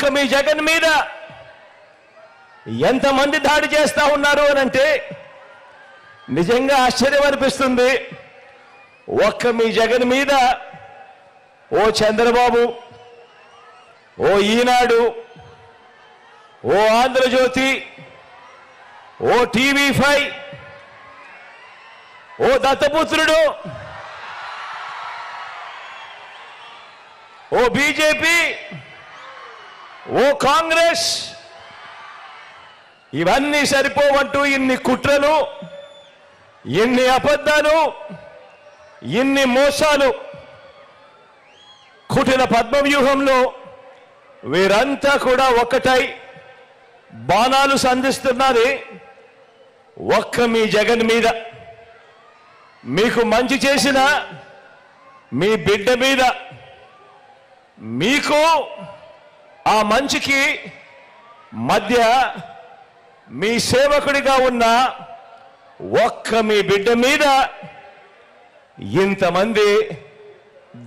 ఒక్క మీ జగన్ మీద ఎంతమంది దాడి చేస్తా ఉన్నారు అని అంటే నిజంగా ఆశ్చర్యం అనిపిస్తుంది. ఒక్క మీ జగన్ మీద ఓ చంద్రబాబు, ఓ ఈనాడు, ఓ ఆంధ్రజ్యోతి, ఓ టీవీ5, ఓ దత్తపుత్రుడు, ఓ బీజేపీ, ఓ కాంగ్రెస్, ఇవన్నీ సరిపోవంటూ ఇన్ని కుట్రలు, ఇన్ని అబద్ధాలు, ఇన్ని మోసాలు, కుటిల పద్మవ్యూహంలో వీరంతా కూడా ఒక్కటై బాణాలు సంధిస్తున్నది ఒక్క మీ జగన్ మీద. మీకు మంచి చేసిన మీ బిడ్డ మీద, మీకు ఆ మంచికి మధ్య మీ సేవకుడిగా ఉన్న ఒక్క మీ బిడ్డ మీద ఇంతమంది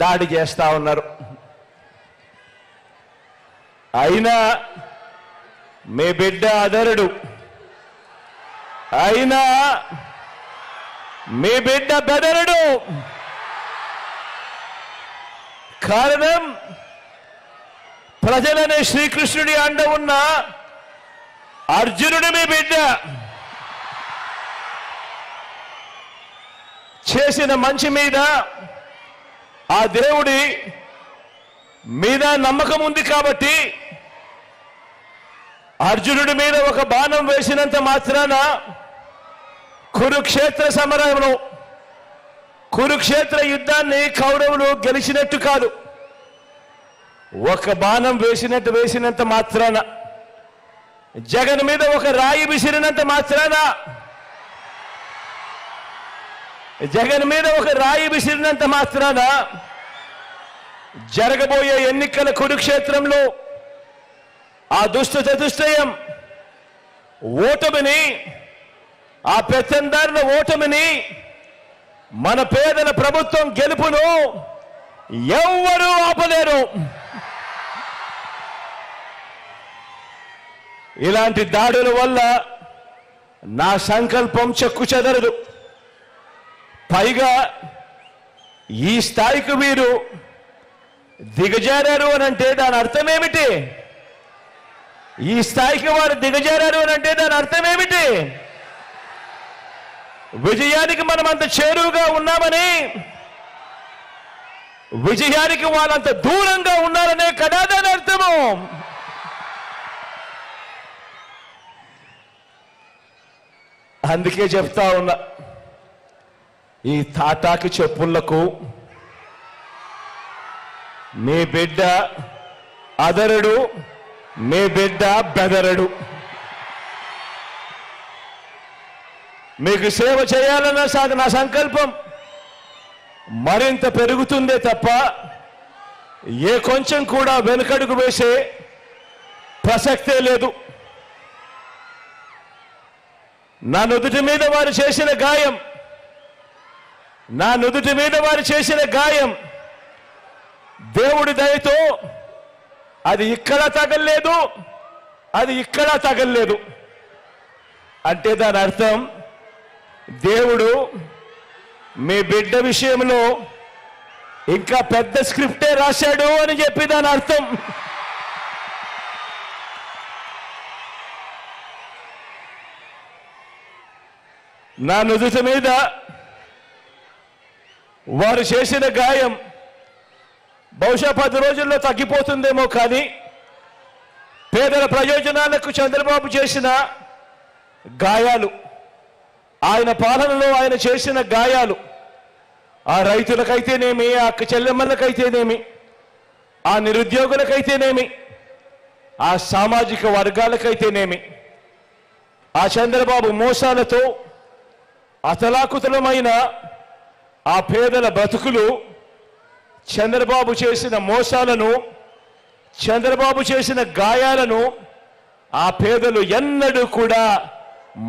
దాడి చేస్తా ఉన్నారు. అయినా మీ బిడ్డ అదరుడు, అయినా మీ బిడ్డ బెదరుడు. కారణం ప్రజలనే శ్రీకృష్ణుడి అండ ఉన్న అర్జునుడు మీ బిడ్డ. చేసిన మంచి మీద ఆ దేవుడి మీద నమ్మకం ఉంది కాబట్టి అర్జునుడి మీద ఒక బాణం వేసినంత మాత్రాన కురుక్షేత్ర సమరంలో, కురుక్షేత్ర యుద్ధాన్ని కౌరవులు గెలిచినట్టు కాదు. ఒక బాణం వేసినంత మాత్రాన, జగన్ మీద ఒక రాయి విసిరినంత మాత్రాన, జగన్ మీద ఒక రాయి విసిరినంత మాత్రాన జరగబోయే ఎన్నికల కురుక్షేత్రంలో ఆ దుష్ట చతుష్టయం ఓటమిని, ఆ పెత్తందారుల ఓటమిని, మన పేదల ప్రభుత్వం గెలుపును ఎవ్వరూ ఆపలేరు. ఇలాంటి దాడుల వల్ల నా సంకల్పం చెక్కు చెదరదు. పైగా ఈ స్థాయికి వీరు దిగజారారు అని అంటే దాని అర్థం ఏమిటి? ఈ స్థాయికి వారు దిగజారారు అని అంటే దాని అర్థం ఏమిటి? విజయానికి మనం అంత చేరువుగా ఉన్నామని, విజయానికి వాళ్ళంత దూరంగా ఉన్నారనే కదా దాని అర్థము. అందుకే చెప్తా ఉన్నా, ఈ తాటాకి చెప్పులకు మీ బిడ్డ అదరుడు, మీ బిడ్డ బెదరడు. మీకు సేవ చేయాలన్న నా సంకల్పం మరింత పెరుగుతుందే తప్ప ఏ కొంచెం కూడా వెనుకడుగు వేసే ప్రసక్తే లేదు. నా నుదుటి మీద వారు చేసిన గాయం, నా నుదుటి మీద వారు చేసిన గాయం దేవుడి దయతో అది ఇక్కడ తగల్లేదు, అది ఇక్కడ తగల్లేదు. అంటే దాని అర్థం దేవుడు మీ బిడ్డ విషయంలో ఇంకా పెద్ద స్క్రిప్టే రాశాడు అని చెప్పి దాని అర్థం. నా నుదుటి మీద వారు చేసిన గాయం బహుశా 10 రోజుల్లో తగ్గిపోతుందేమో, కానీ పేదల ప్రయోజనాలకు చంద్రబాబు చేసిన గాయాలు, ఆయన పాలనలో ఆయన చేసిన గాయాలు, ఆ రైతులకైతేనేమి, ఆ అక్క చెల్లెమ్మలకైతేనేమి, ఆ నిరుద్యోగులకైతేనేమి, ఆ సామాజిక వర్గాలకైతేనేమి, ఆ చంద్రబాబు మోసాలతో అతలాకుతలమైన ఆ పేదల బతుకులు, చంద్రబాబు చేసిన మోసాలను, చంద్రబాబు చేసిన గాయాలను ఆ పేదలు ఎన్నడూ కూడా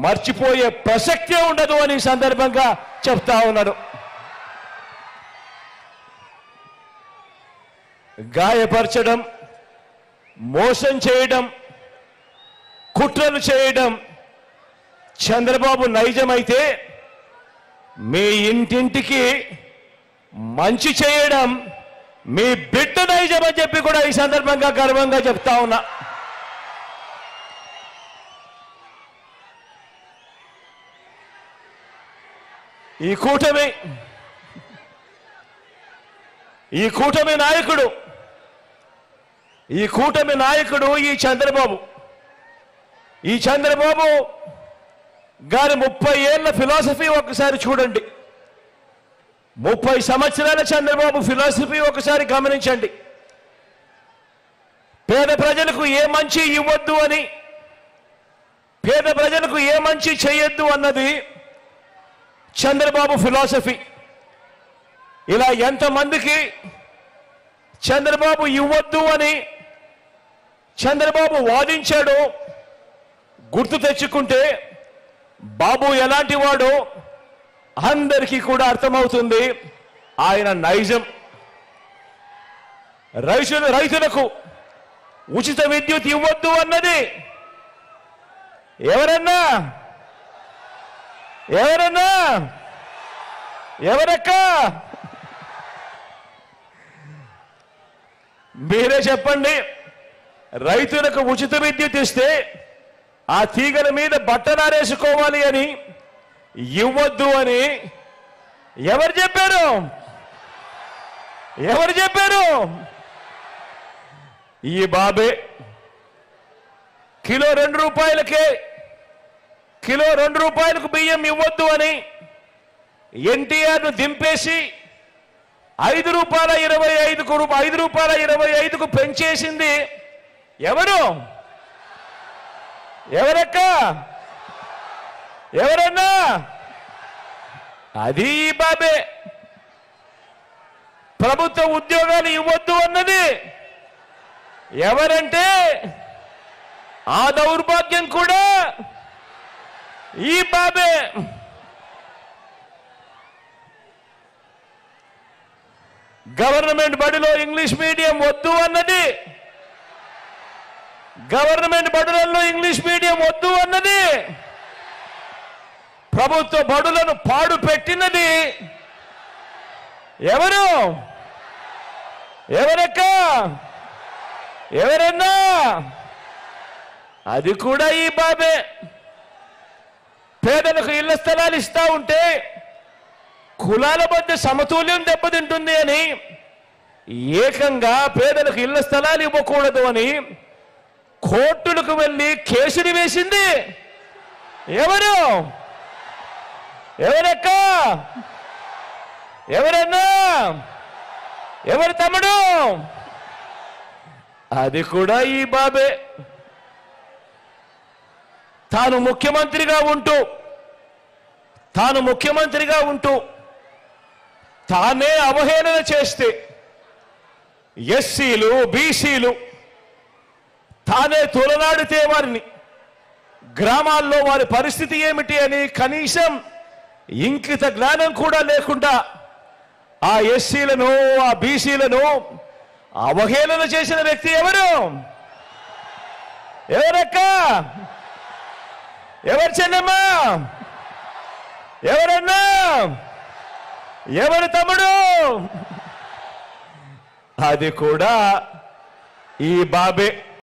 మర్చిపోయే ప్రసక్తే ఉండదు అని సందర్భంగా చెప్తా ఉన్నాను. గాయపరచడం, మోసం చేయడం, కుట్రలు చేయడం చంద్రబాబు నైజమైతే, మీ ఇంటింటికి మంచి చేయడం మీ బిడ్డ నైజం అని చెప్పి కూడా ఈ సందర్భంగా గర్వంగా చెప్తా ఉన్నా. ఈ కూటమి నాయకుడు ఈ చంద్రబాబు గారి 30 ఏళ్ల ఫిలాసఫీ ఒకసారి చూడండి. 30 సంవత్సరాల చంద్రబాబు ఫిలాసఫీ ఒకసారి గమనించండి. పేద ప్రజలకు ఏ మంచి ఇవ్వద్దు అని, పేద ప్రజలకు ఏ మంచి చేయొద్దు అన్నది చంద్రబాబు ఫిలాసఫీ. ఇలా ఎంతమందికి చంద్రబాబు ఇవ్వద్దు అని చంద్రబాబు వాదించాడో గుర్తు తెచ్చుకుంటే బాబు ఎలాంటి వాడో అందరికీ కూడా అర్థమవుతుంది ఆయన నైజం. రైతులకు ఉచిత విద్యుత్ ఇవ్వద్దు అన్నది ఎవరక్క మీరే చెప్పండి. రైతులకు ఉచిత విద్యుత్ ఇస్తే ఆ తీగల మీద బట్టలారేసుకోవాలి అని ఇవ్వద్దు అని ఎవరు చెప్పారు? ఈ బాబే. కిలో 2 రూపాయలకు బియ్యం ఇవ్వద్దు అని ఎన్టీఆర్ను దింపేసి 5 రూపాయల 25కు పెంచేసింది ఎవరన్నా? అది ఈ బాబే. ప్రభుత్వ ఉద్యోగాలు ఇవ్వద్దు అన్నది ఎవరంటే ఆ దౌర్భాగ్యం కూడా ఈ బాబే. గవర్నమెంట్ బడిలో ఇంగ్లీష్ మీడియం వద్దు అన్నది, గవర్నమెంట్ బడులలో ఇంగ్లీష్ మీడియం వద్దు అన్నది, ప్రభుత్వ బడులను పాడు పెట్టినది ఎవరన్నా? అది కూడా ఈ బాబే. పేదలకు ఇళ్ల స్థలాలు ఇస్తా ఉంటే కులాల మధ్య సమతుల్యం దెబ్బతింటుంది అని ఏకంగా పేదలకు ఇళ్ల స్థలాలు ఇవ్వకూడదు అని కోర్టులకు వెళ్ళి కేసులు వేసింది ఎవరక్క? ఎవరన్నా? ఎవరు తమ్ముడు? అది కూడా ఈ బాబే. తాను ముఖ్యమంత్రిగా ఉంటూ తానే అవహేళన చేస్తే ఎస్సీలు, బీసీలు తానే తొలనాడితే వారిని గ్రామాల్లో వారి పరిస్థితి ఏమిటి అని కనీసం ఇంకిత జ్ఞానం కూడా లేకుండా ఆ ఎస్సీలను, ఆ బీసీలను అవహేళన చేసిన వ్యక్తి ఎవరక్క? ఎవరు చెల్లెమ్మా? ఎవరన్నా? ఎవరు తమ్ముడు? అది కూడా ఈ బాబే.